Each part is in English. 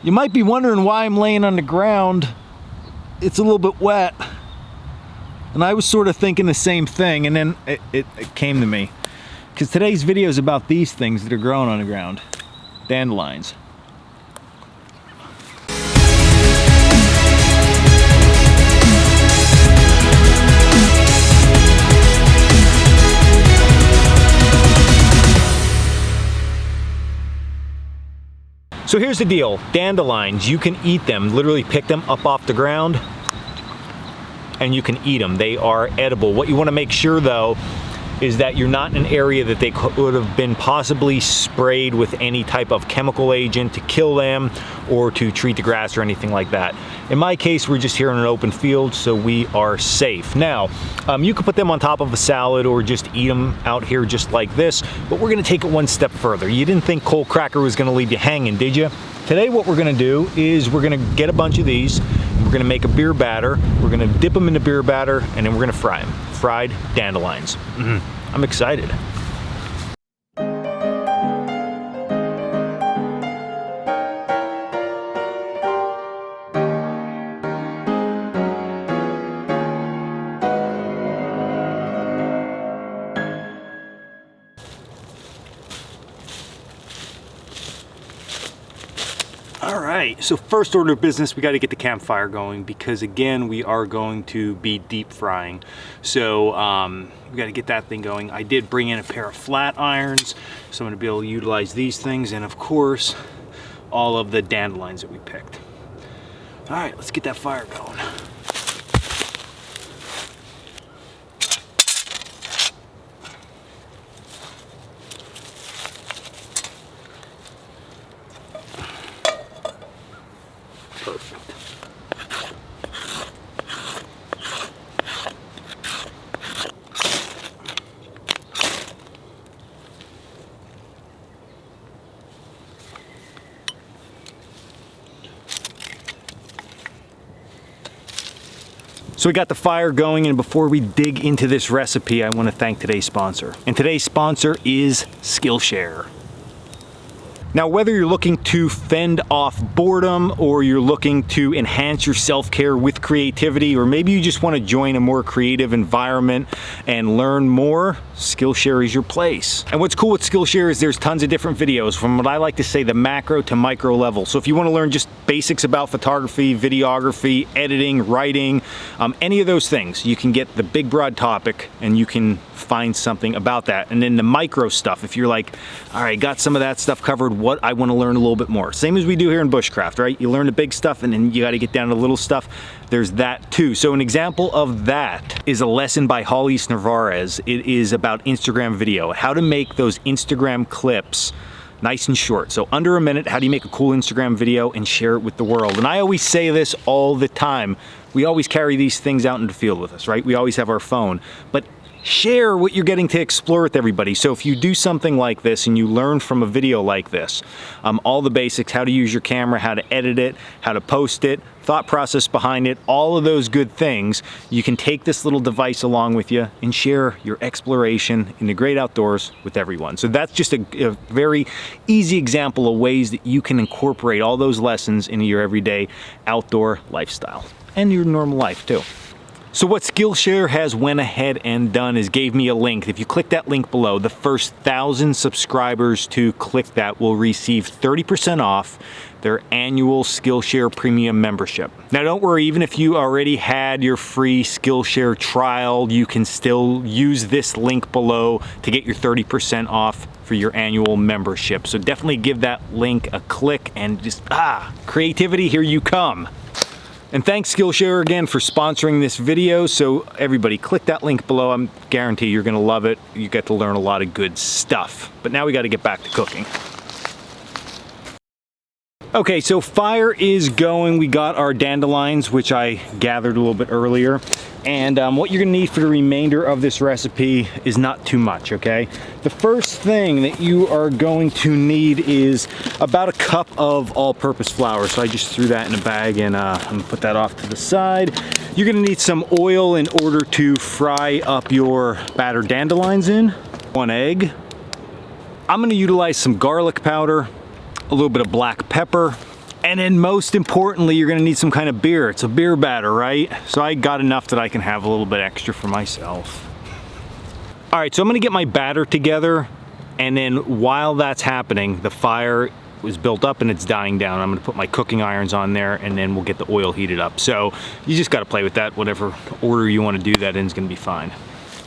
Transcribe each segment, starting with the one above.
You might be wondering why I'm laying on the ground. It's a little bit wet. And I was sort of thinking the same thing, and then it came to me. Because today's video is about these things that are growing on the ground. Dandelions. So here's the deal, dandelions, you can eat them, literally pick them up off the ground and you can eat them. They are edible. What you want to make sure though is that you're not in an area that they could have been possibly sprayed with any type of chemical agent to kill them or to treat the grass or anything like that. In my case, we're just here in an open field, so we are safe. Now, you can put them on top of a salad or just eat them out here just like this, but we're gonna take it one step further. You didn't think Coalcracker was gonna leave you hanging, did you? Today what we're gonna do is we're gonna get a bunch of these, we're gonna make a beer batter, we're gonna dip them in the beer batter, and then we're gonna fry them. Fried dandelions. I'm excited. Alright, so first order of business, we got to get the campfire going because again, we are going to be deep frying. So we got to get that thing going. I did bring in a pair of flat irons, so I'm going to be able to utilize these things and of course, all of the dandelions that we picked. Alright, let's get that fire going. Perfect. So we got the fire going, and before we dig into this recipe, I want to thank today's sponsor. And today's sponsor is Skillshare. Now, whether you're looking to fend off boredom or you're looking to enhance your self-care with creativity, or maybe you just want to join a more creative environment and learn more, Skillshare is your place. And what's cool with Skillshare is there's tons of different videos from what I like to say the macro to micro level. So if you want to learn just basics about photography, videography, editing, writing, any of those things, you can get the big broad topic and you can find something about that. And then the micro stuff, if you're like, all right, got some of that stuff covered, what I want to learn a little bit more. Same as we do here in Bushcraft, right? You learn the big stuff and then you got to get down to the little stuff. There's that too. So an example of that is a lesson by Holly Narvaez. It is about Instagram video, how to make those Instagram clips nice and short. So under a minute, how do you make a cool Instagram video and share it with the world? And I always say this all the time. We always carry these things out in the field with us, right? We always have our phone, but share what you're getting to explore with everybody. So if you do something like this and you learn from a video like this, all the basics, how to use your camera, how to edit it, how to post it, thought process behind it, all of those good things, you can take this little device along with you and share your exploration in the great outdoors with everyone. So that's just a very easy example of ways that you can incorporate all those lessons into your everyday outdoor lifestyle and your normal life too. So what Skillshare has went ahead and done is gave me a link. If you click that link below, the first 1,000 subscribers to click that will receive 30% off their annual Skillshare premium membership. Now don't worry, even if you already had your free Skillshare trial, you can still use this link below to get your 30% off for your annual membership. So definitely give that link a click and just, creativity, here you come. And thanks Skillshare again for sponsoring this video. So everybody click that link below. I guarantee you're gonna love it. You get to learn a lot of good stuff. But now we gotta get back to cooking. Okay, so fire is going. We got our dandelions, which I gathered a little bit earlier. And what you're gonna need for the remainder of this recipe is not too much, okay? The first thing that you are going to need is about a cup of all-purpose flour. So I just threw that in a bag and I'm gonna put that off to the side. You're gonna need some oil in order to fry up your battered dandelions in. 1 egg. I'm gonna utilize some garlic powder, a little bit of black pepper, And then most importantly, you're gonna need some kind of beer. It's a beer batter, right? So I got enough that I can have a little bit extra for myself. All right, so I'm gonna get my batter together, and then while that's happening, the fire was built up and it's dying down. I'm gonna put my cooking irons on there, and then we'll get the oil heated up. So you just gotta play with that. Whatever order you wanna do that in is gonna be fine.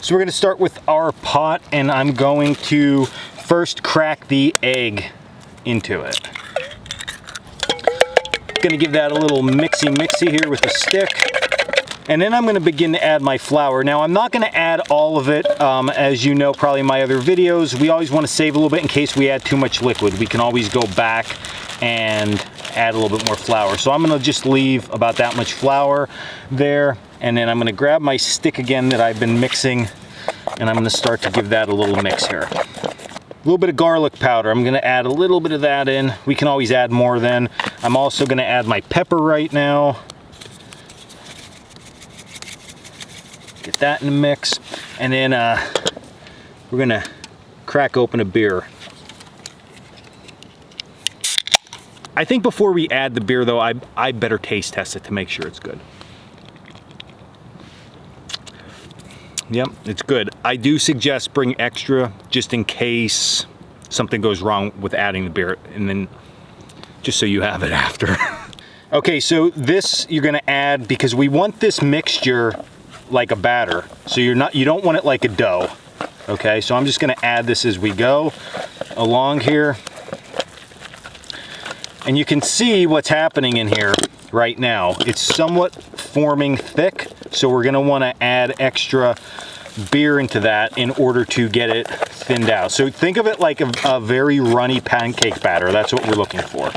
So we're gonna start with our pot, and I'm going to first crack the egg into it. Gonna give that a little mixy here with a stick. And then I'm gonna begin to add my flour. Now I'm not gonna add all of it. As you know, probably in my other videos, we always wanna save a little bit in case we add too much liquid. We can always go back and add a little bit more flour. So I'm gonna just leave about that much flour there. And then I'm gonna grab my stick again that I've been mixing, and I'm gonna start to give that a little mix here. A little bit of garlic powder. I'm gonna add a little bit of that in. We can always add more then. I'm also gonna add my pepper right now. Get that in the mix. And then we're gonna crack open a beer. I think before we add the beer though, I better taste test it to make sure it's good. Yep, it's good. I do suggest bring extra just in case something goes wrong with adding the beer, and then just so you have it after. Okay, so this you're gonna add because we want this mixture like a batter. So you don't want it like a dough. Okay, so I'm just gonna add this as we go along here. And you can see what's happening in here right now. It's somewhat forming thick, so we're gonna wanna add extra beer into that in order to get it thinned out. So think of it like a very runny pancake batter. That's what we're looking for.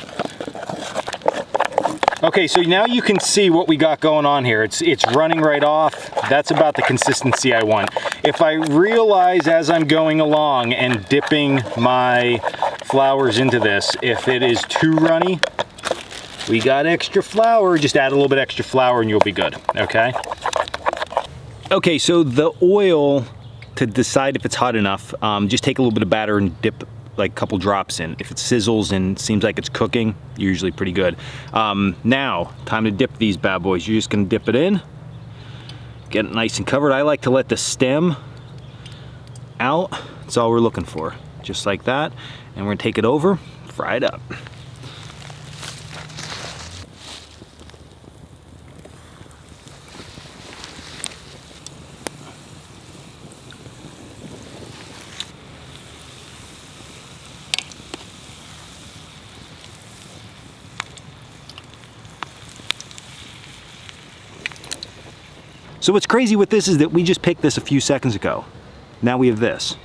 Okay, so now you can see what we got going on here. It's running right off. That's about the consistency I want. If I realize as I'm going along and dipping my flours into this, if it is too runny, we got extra flour, just add a little bit extra flour and you'll be good, okay? Okay, so the oil, to decide if it's hot enough, just take a little bit of batter and dip like a couple drops in. If it sizzles and seems like it's cooking, usually pretty good. Now, time to dip these bad boys. You're just gonna dip it in, get it nice and covered. I like to let the stem out. That's all we're looking for, just like that. And we're gonna take it over, fry it up. So what's crazy with this is that we just picked this a few seconds ago. Now we have this,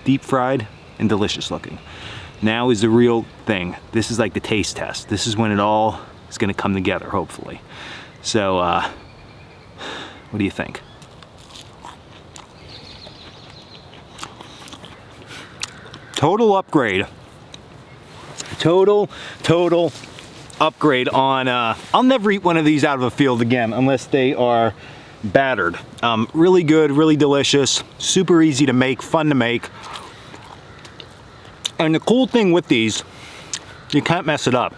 deep fried and delicious looking. Now is the real thing. This is like the taste test. This is when it all is gonna come together, hopefully. So, what do you think? Total upgrade. Total upgrade on, I'll never eat one of these out of a field again unless they are battered. Really good, really delicious, super easy to make, fun to make. And the cool thing with these, you can't mess it up.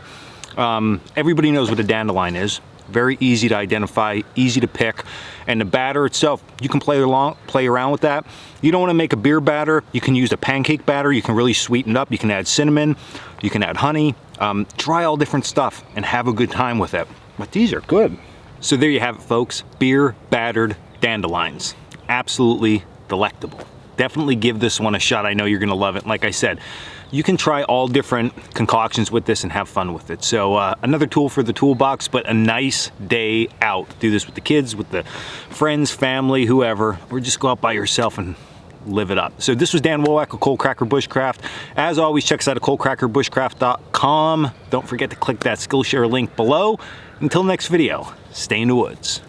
Everybody knows what a dandelion is. Very easy to identify, easy to pick. And the batter itself, you can play around with that. You don't want to make a beer batter, you can use a pancake batter. You can really sweeten it up. You can add cinnamon, you can add honey, try all different stuff and have a good time with it. But these are good. So there you have it, folks. Beer battered dandelions. Absolutely delectable. Definitely give this one a shot. I know you're gonna love it. Like I said, you can try all different concoctions with this and have fun with it. So another tool for the toolbox, but a nice day out. Do this with the kids, with the friends, family, whoever, or just go out by yourself and live it up. So this was Dan Woolwack of Coalcracker Bushcraft. As always, check us out at coalcrackerbushcraft.com. Don't forget to click that Skillshare link below. Until next video, stay in the woods.